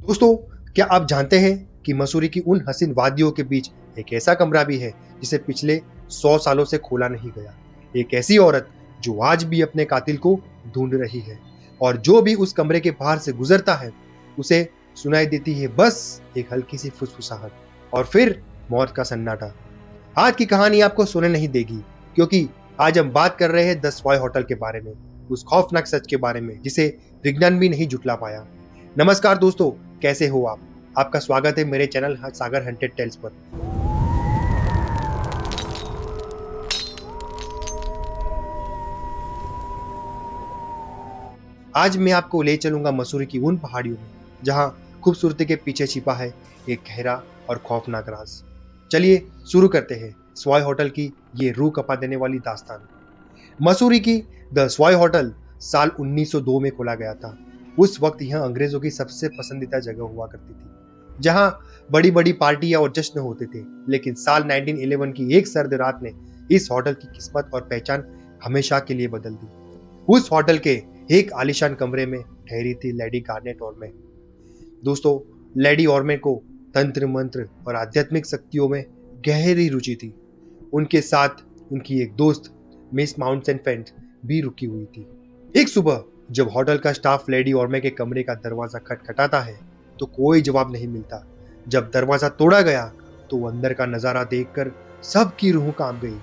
दोस्तों, क्या आप जानते हैं कि मसूरी की उन हसीन वादियों के बीच एक ऐसा कमरा भी है जिसे पिछले 100 सालों से खोला नहीं गया। एक ऐसी औरत जो आज भी अपने कातिल को ढूंढ रही है और जो भी उस कमरे के बाहर से गुजरता है उसे सुनाई देती है बस एक हल्की सी फुसफुसाहट और फिर मौत का सन्नाटा। आज की कहानी आपको सुने नहीं देगी, क्योंकि आज हम बात कर रहे हैं द स्वाय होटल के बारे में, उस खौफनाक सच के बारे में जिसे विज्ञान भी नहीं जुटला पाया। नमस्कार दोस्तों, कैसे हो आप? आपका स्वागत है मेरे चैनल सागर हंटेड टेल्स पर। आज मैं आपको ले चलूंगा मसूरी की उन पहाड़ियों में जहां खूबसूरती के पीछे छिपा है एक गहरा और खौफनाक राज। चलिए शुरू करते हैं स्वाय होटल की ये रूह कपा देने वाली दास्तान। मसूरी की द स्वाय होटल साल 1902 में खोला गया था। उस वक्त यह अंग्रेजों की सबसे पसंदीदा जगह हुआ करती थी, जहां बड़ी बड़ी पार्टियां और जश्न होते थे। लेकिन साल 1911 की एक सर्द रात ने इस होटल की किस्मत और पहचान हमेशा के लिए बदल दी। उस होटल के एक आलीशान कमरे में ठहरी थी लेडी गार्नेट ऑर्मे। दोस्तों, लेडी ऑर्मे को तंत्र मंत्र और आध्यात्मिक शक्तियों में गहरी रुचि थी। उनके साथ उनकी एक दोस्त मिस माउंटेन फेंट भी रुकी हुई थी। एक सुबह जब होटल का स्टाफ लेडी ऑर्मे के कमरे का दरवाजा खटखटाता है तो कोई जवाब नहीं मिलता। जब दरवाजा तोड़ा गया तो अंदर का नजारा देखकर सबकी रूह कांप गई।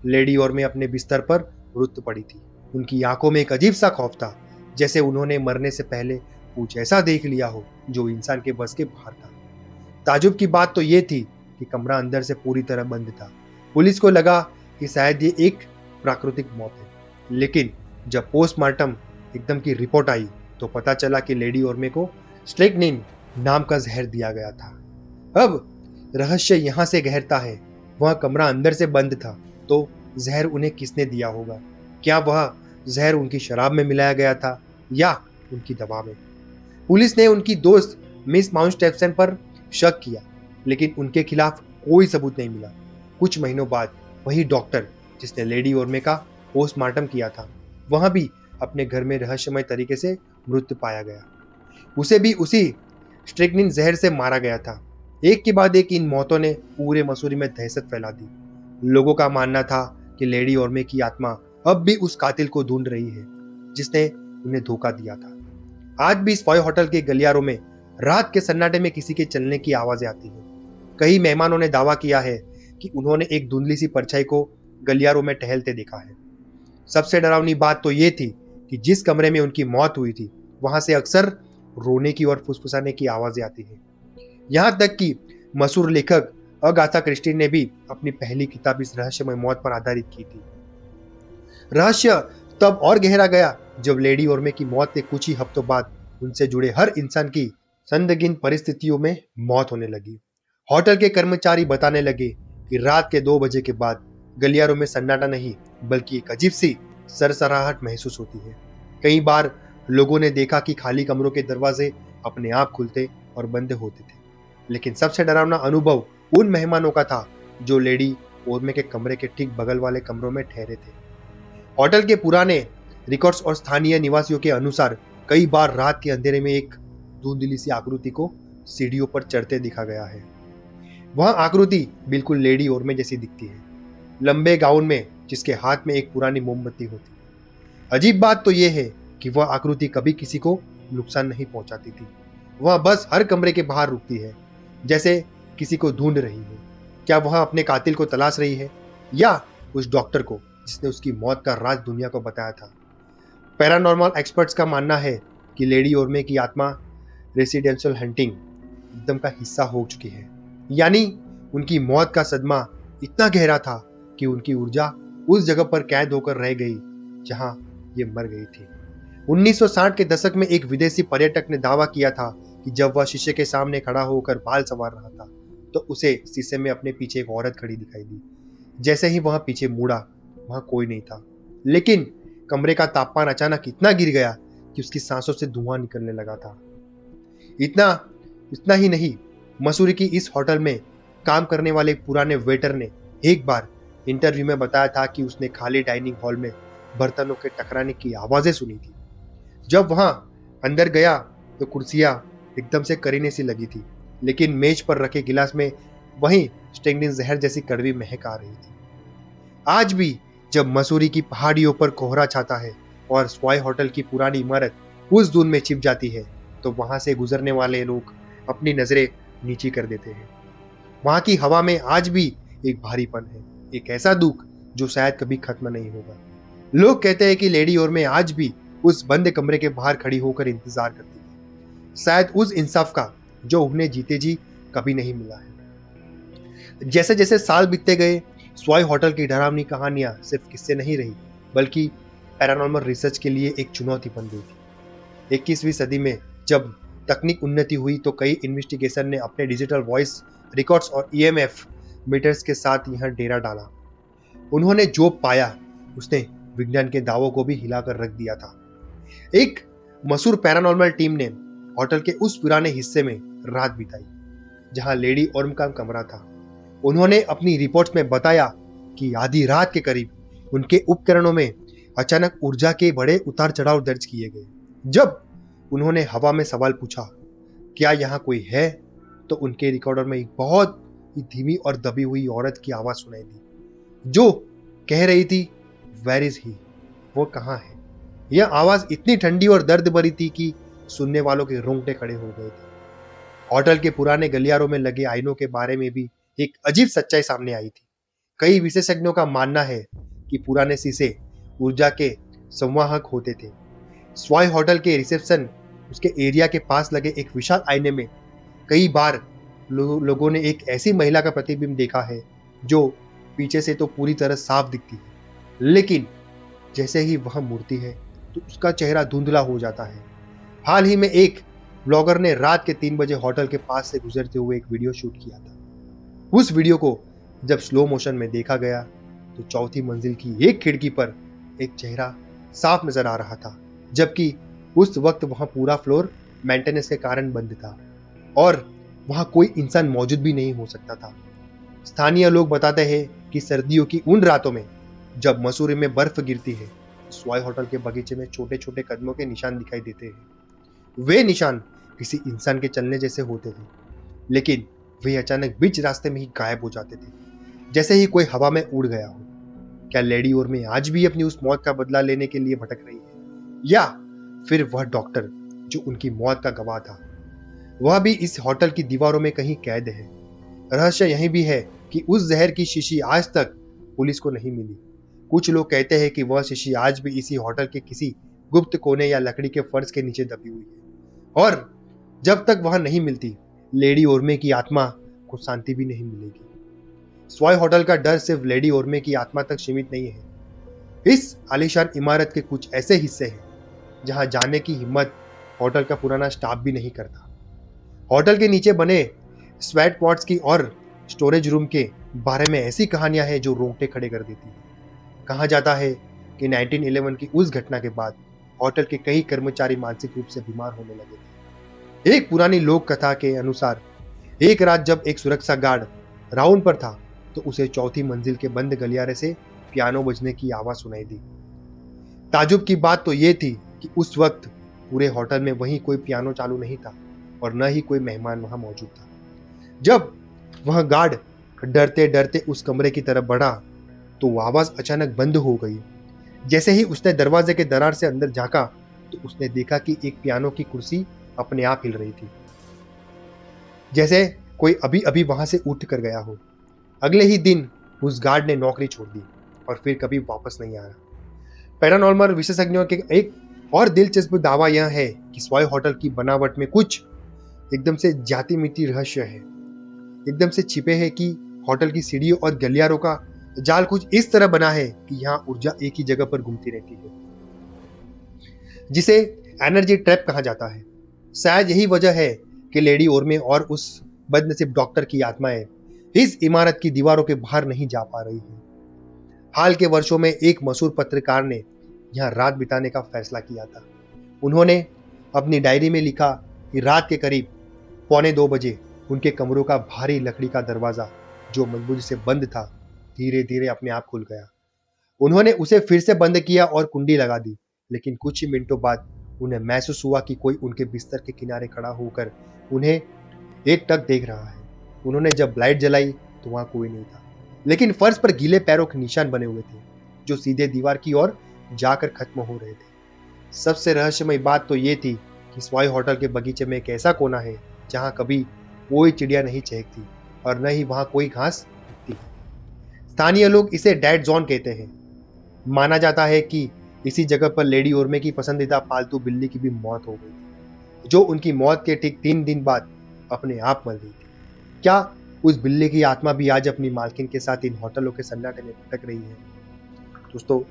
लेडी ऑर्मे अपने बिस्तर पर रुत पड़ी थी। उनकी आंखों में एक अजीब सा खौफ था, जैसे उन्होंने मरने से पहले कुछ ऐसा देख लिया हो जो इंसान के बस के बाहर था। ताजुब की बात तो ये थी कि कमरा अंदर से पूरी तरह बंद था। पुलिस को लगा कि शायद ये एक प्राकृतिक मौत है, लेकिन जब पोस्टमार्टम एकदम की रिपोर्ट आई तो पता चला कि लेडी ऑर्मे को स्ट्रेक्निन नाम का जहर दिया गया था। अब रहस्य यहां से गहरता है, वह कमरा अंदर से बंद था तो जहर उन्हें किसने दिया होगा? क्या वह जहर उनकी शराब में मिलाया गया था या उनकी दवा में? पुलिस ने उनकी दोस्त मिस माउंटस्टेप्सन पर शक किया, लेकिन उनके खिलाफ कोई सबूत नहीं मिला। कुछ महीनों बाद वही डॉक्टर जिसने लेडी ऑर्मे का पोस्टमार्टम किया था, वहां भी अपने घर में रहस्यमय तरीके से मृत्यु पाया गया। उसे भी उसी स्ट्रेक्निन जहर से मारा गया था। एक के बाद एक इन मौतों ने पूरे मसूरी में दहशत फैला दी। लोगों का मानना था कि लेडी ऑर्मे की आत्मा अब भी उस कातिल को ढूंढ रही है जिसने उन्हें धोखा दिया था। आज भी स्वाय होटल के गलियारों में रात के सन्नाटे में किसी के चलने की आवाजें आती हैं। कई मेहमानों ने दावा किया है कि उन्होंने एक धुंधली सी परछाई को गलियारों में टहलते देखा है। सबसे डरावनी बात तो ये थी कि जिस कमरे में उनकी मौत हुई थी वहां से अक्सर रोने की और फुसफुसाने की आवाजें आती हैं। यहां तक कि मशहूर लेखक अगाथा क्रिस्टी ने भी अपनी पहली किताब इस रहस्यमय मौत पर आधारित की थी। रहस्य तब और गहरा गया जब लेडी ऑर्मे की मौत के कुछ ही हफ्तों बाद उनसे जुड़े हर इंसान की संदिग्ध परिस्थितियों में मौत होने लगी। होटल के कर्मचारी बताने लगे कि रात के 2 बजे के बाद गलियारों में सन्नाटा नहीं बल्कि एक अजीब सी सरसराहट महसूस होती है। कई बार लोगों ने देखा कि खाली कमरों के दरवाजे अपने आप खुलते और बंद होते थे। लेकिन सबसे डरावना अनुभव उन मेहमानों का था जो लेडी ओर्मे के कमरे के ठीक बगल वाले कमरों में ठहरे थे। होटल के पुराने रिकॉर्ड्स और स्थानीय निवासियों के अनुसार कई बार रात के अंधेरे में एक धुंधली सी आकृति को सीढ़ियों पर चढ़ते दिखा गया है। वह आकृति बिल्कुल लेडी ओर्मे जैसी दिखती है, लंबे गाउन में जिसके हाथ में एक पुरानी मोमबत्ती होती है। अजीब बात तो यह है कि वह आकृति कभी किसी को नुकसान नहीं पहुंचाती थी। वह बस हर कमरे के बाहर रुकती है, जैसे किसी को ढूंढ रही हो। क्या वह अपने कातिल को तलाश रही है या उस डॉक्टर को जिसने उसकी मौत का राज दुनिया को बताया था? पैरानॉर्मल एक्सपर्ट्स का मानना है कि लेडी ओर्मे की आत्मा रेसिडेंशियल हंटिंग एकदम का हिस्सा हो चुकी है, यानी उनकी मौत का सदमा इतना गहरा था कि उनकी ऊर्जा उस जगह पर कैद होकर रह गई जहां ये मर गई थी। 1960 के दशक में एक विदेशी पर्यटक ने दावा किया था कि जब वह शीशे के सामने खड़ा होकर बाल संवार रहा था तो उसे शीशे में अपने पीछे एक औरत खड़ी दिखाई दी। जैसे ही वह पीछे मुड़ा, वहां कोई नहीं था, लेकिन कमरे का तापमान अचानक इतना गिर गया कि उसकी सांसों से धुआं निकलने लगा था। इतना इतना ही नहीं, मसूरी की इस होटल में काम करने वाले एक पुराने वेटर ने एक बार इंटरव्यू में बताया था कि उसने खाली डाइनिंग हॉल में बर्तनों के टकराने की आवाजें सुनी थी। जब वहां अंदर गया तो कुर्सियां एकदम से करीने सी लगी थी, लेकिन मेज पर रखे गिलास में वहीं स्ट्रिंगनिन जहर जैसी कड़वी महक आ रही थी। आज भी जब मसूरी की पहाड़ियों पर कोहरा छाता है और स्वाई होटल की पुरानी इमारत उस धुंध में छिप जाती है, तो वहां से गुजरने वाले लोग अपनी नजरें नीची कर देते हैं। वहां की हवा में आज भी एक भारीपन है, एक ऐसा दुख जो शायद कभी खत्म नहीं होगा। लोग कहते हैं कि लेडी और मैं आज भी उस बंद कमरे के बाहर खड़ी होकर इंतजार करती है, शायद उस इंसाफ का जो उन्हें जीते जी कभी नहीं मिला है। जैसे जैसे साल बीतते गए, स्वाई होटल की डरावनी कहानियां सिर्फ किस्से नहीं रही, बल्कि पैरानॉर्मल रिसर्च के लिए एक चुनौती बन गई थी। 21वीं सदी में जब तकनीक उन्नति हुई तो कई इन्वेस्टिगेशन ने अपने डिजिटल वॉइस रिकॉर्ड्स और ईएमएफ मीटर्स के साथ यहां डेरा डाला। उन्होंने जो पाया उसने विज्ञान के दावों को भी हिलाकर रख दिया था। एक मशहूर पैरानॉर्मल टीम ने होटल के उस पुराने हिस्से में रात बिताई जहां लेडी ओर्म का कमरा था। उन्होंने अपनी रिपोर्ट्स में बताया कि आधी रात के करीब उनके उपकरणों में अचानक ऊर्जा के बड़े उतार चढ़ाव दर्ज किए गए। जब उन्होंने हवा में सवाल पूछा, क्या यहाँ कोई है, तो उनके रिकॉर्डर में एक बहुत ही धीमी और दबी हुई औरत की आवाज सुनाई दी, जो कह रही थी, वेयर इज ही, वो कहाँ है। यह आवाज इतनी ठंडी और दर्द भरी थी कि सुनने वालों के रोंगटे खड़े हो गए थे। होटल के पुराने गलियारों में लगे आईनों के बारे में भी एक अजीब सच्चाई सामने आई थी। कई विशेषज्ञों का मानना है कि पुराने शीशे ऊर्जा के संवाहक होते थे। स्वाई होटल के रिसेप्शन उसके एरिया के पास लगे एक विशाल आईने में कई बार लोगों ने एक ऐसी महिला का प्रतिबिंब देखा है जो पीछे से तो पूरी तरह साफ दिखती है, लेकिन जैसे ही वह मुड़ती है तो उसका चेहरा धुंधला हो जाता है। हाल ही में एक ब्लॉगर ने रात के 3 बजे होटल के पास से गुजरते हुए एक वीडियो शूट किया था। उस वीडियो को जब स्लो मोशन में देखा गया तो चौथी मंजिल की एक खिड़की पर एक चेहरा साफ नजर आ रहा था, जबकि उस वक्त वहां पूरा फ्लोर मेंटेनेंस के कारण बंद था और वहां कोई इंसान मौजूद भी नहीं हो सकता था। स्थानीय लोग बताते हैं कि सर्दियों की उन रातों में जब मसूरी में बर्फ गिरती है, स्वाई होटल के बगीचे में छोटे छोटे कदमों के निशान दिखाई देते हैं। वे निशान किसी इंसान के चलने जैसे होते थे, लेकिन वे अचानक बीच रास्ते में ही गायब हो जाते थे, जैसे ही कोई हवा में उड़ गया हो। क्या लेडी और मैं आज भी अपनी उस मौत का बदला लेने के लिए भटक रही है, या फिर वह डॉक्टर जो उनकी मौत का गवाह था, वह भी इस होटल की दीवारों में कहीं कैद है। रहस्य यही भी है कि उस जहर की शीशी आज तक पुलिस को नहीं मिली। कुछ लोग कहते हैं कि वह शीशी आज भी इसी होटल के किसी गुप्त कोने या लकड़ी के फर्श के नीचे दबी हुई है, और जब तक वह नहीं मिलती, लेडी ओर्मे की आत्मा को शांति भी नहीं मिलेगी। स्वाई होटल का डर सिर्फ लेडी ओर्मे की आत्मा तक सीमित नहीं है। इस आलीशान इमारत के कुछ ऐसे हिस्से हैं जहां जाने की हिम्मत होटल का पुराना स्टाफ भी नहीं करता। होटल के नीचे बने स्वेट पॉट्स की और स्टोरेज रूम के बारे में ऐसी कहानियां हैं जो रोंगटे खड़े कर देती हैं। कहा जाता है कि 1911 की उस घटना के बाद होटल के कई कर्मचारी मानसिक रूप से बीमार होने लगे थे। एक पुरानी लोक कथा के अनुसार एक रात जब एक सुरक्षा गार्ड राउंड पर था तो उसे चौथी मंजिल के बंद गलियारे से पियानो बजने की आवाज सुनाई दी। ताजुब की बात तो यह थी कि उस वक्त पूरे होटल में वहीं कोई पियानो चालू नहीं था और न ही कोई मेहमान वहां मौजूद था। जब वह गार्ड डरते डरते उस कमरे की तरफ बढ़ा तो वो आवाज अचानक बंद हो गई। जैसे ही उसने दरवाजे के दरार से अंदर झांका तो उसने देखा कि एक पियानो की कुर्सी अपने आप हिल रही थी, जैसे कोई अभी अभी वहां से उठ कर गया हो। अगले ही दिन उस गार्ड ने नौकरी छोड़ दी और फिर कभी वापस नहीं आया। पैरानॉर्मल विशेषज्ञों के एक और दिलचस्प दावा यह है कि स्वाई होटल की बनावट में कुछ एकदम से जाती मिती रहस्य है, एकदम से छिपे है कि होटल की सीढ़ियों और गलियारों का जाल कुछ इस तरह बना है कि यहाँ ऊर्जा एक ही जगह पर घूमती रहती है, जिसे एनर्जी ट्रैप कहा जाता है। शायद यही वजह है कि लेडी ओर्मे और उस बदनसीब डॉक्टर की आत्माएं इस इमारत की दीवारों के बाहर नहीं जा पा रही है। हाल के वर्षों में एक मशहूर पत्रकार ने यहाँ रात बिताने का फैसला किया था। उन्होंने अपनी डायरी में लिखा कि रात के करीब 1:45 बजे उनके कमरों का भारी लकड़ी का दरवाजा जो मजबूती से बंद था धीरे धीरे अपने आप खुल गया। उन्होंने उसे फिर से बंद किया और कुंडी लगा दी, लेकिन कुछ ही मिनटों बाद उन्हें महसूस हुआ कि कोई उनके बिस्तर के किनारे खड़ा होकर उन्हें एकटक देख रहा है। उन्होंने जब लाइट जलाई तो वहां कोई नहीं था, लेकिन फर्श पर गीले पैरों के निशान बने हुए थे जो सीधे दीवार की ओर जाकर खत्म हो रहे थे। सबसे रहस्यमय बात तो ये थी कि स्वाई होटल के बगीचे में एक ऐसा कोना है जहां कभी कोई चिड़िया नहीं चहकती और न ही वहां कोई घास उगती। स्थानीय लोग इसे डेड जोन कहते हैं। माना जाता है कि इसी जगह पर लेडी ओरमे की पसंदीदा पालतू बिल्ली की भी मौत हो गई, जो उनकी मौत के ठीक 3 दिन बाद अपने आप मर गई थी। क्या उस बिल्ली की आत्मा भी आज अपनी मालकिन के साथ इन होटलों के सन्नाटे में भटक रही है? दोस्तों,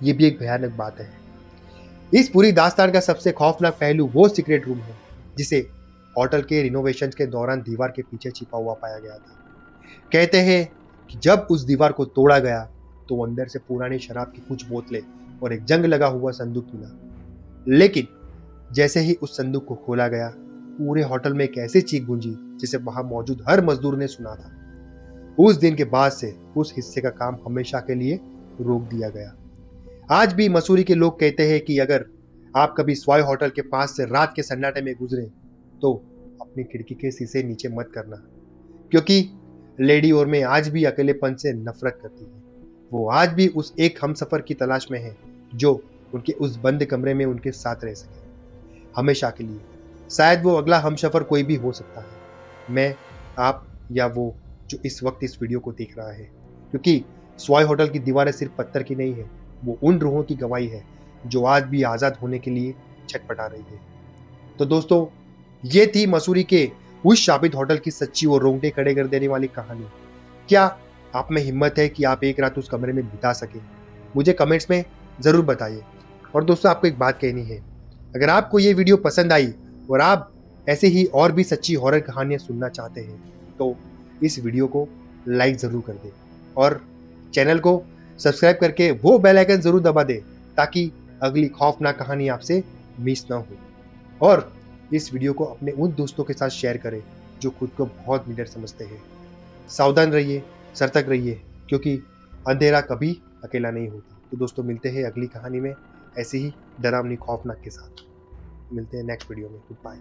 ये भी एक भयानक बात है। इस पूरी दास्तान का सबसे खौफनाक पहलू वो सीक्रेट रूम है जिसे होटल के रिनोवेशन के दौरान दीवार के पीछे छिपा हुआ पाया गया था। कहते हैं कि जब उस दीवार को तोड़ा गया तो अंदर से पुरानी शराब की कुछ बोतलें और एक जंग लगा हुआ संदूक मिला। लेकिन जैसे ही उस संदूक को खोला गया, पूरे होटल में एक ऐसी चीख गूंजी जिसे वहां मौजूद हर मजदूर ने सुना था। उस दिन के बाद से उस हिस्से का काम हमेशा के लिए रोक दिया गया। आज भी मसूरी के लोग कहते हैं कि अगर आप कभी स्वाई होटल के पास से रात के सन्नाटे में गुजरे तो अपनी खिड़की के शीशे नीचे मत करना, क्योंकि लेडी और में आज भी अकेलेपन से नफरत करती है। वो आज भी उस एक हमसफर की तलाश में है जो उनके उस बंद कमरे में उनके साथ रह सके हमेशा के लिए। शायद वो अगला हमसफर कोई भी हो सकता है, मैं, आप या वो जो इस वक्त इस वीडियो को देख रहा है, क्योंकि स्वाई होटल की दीवारें सिर्फ पत्थर की नहीं है, वो उन रूहों की गवाही है जो आज भी आजाद होने के लिए छटपटा रही है। तो दोस्तों, ये थी मसूरी के उस शापित होटल की सच्ची और रोंगटे खड़े कर देने वाली कहानी। क्या आप में हिम्मत है कि आप एक रात उस कमरे में बिता सके? मुझे कमेंट्स में जरूर बताइए। और दोस्तों, आपको एक बात कहनी है, अगर आपको ये वीडियो पसंद आई और आप ऐसे ही और भी सच्ची हॉरर कहानियां सुनना चाहते हैं तो इस वीडियो को लाइक जरूर कर दें और चैनल को सब्सक्राइब करके वो बेल आइकन जरूर दबा दें ताकि अगली खौफनाक कहानी आपसे मिस ना हो। और इस वीडियो को अपने उन दोस्तों के साथ शेयर करें जो खुद को बहुत निडर समझते हैं। सावधान रहिए, सतर्क रहिए, क्योंकि अंधेरा कभी अकेला नहीं होता। तो दोस्तों, मिलते हैं अगली कहानी में ऐसे ही डरावनी खौफनाक के साथ। मिलते हैं नेक्स्ट वीडियो में। Good bye.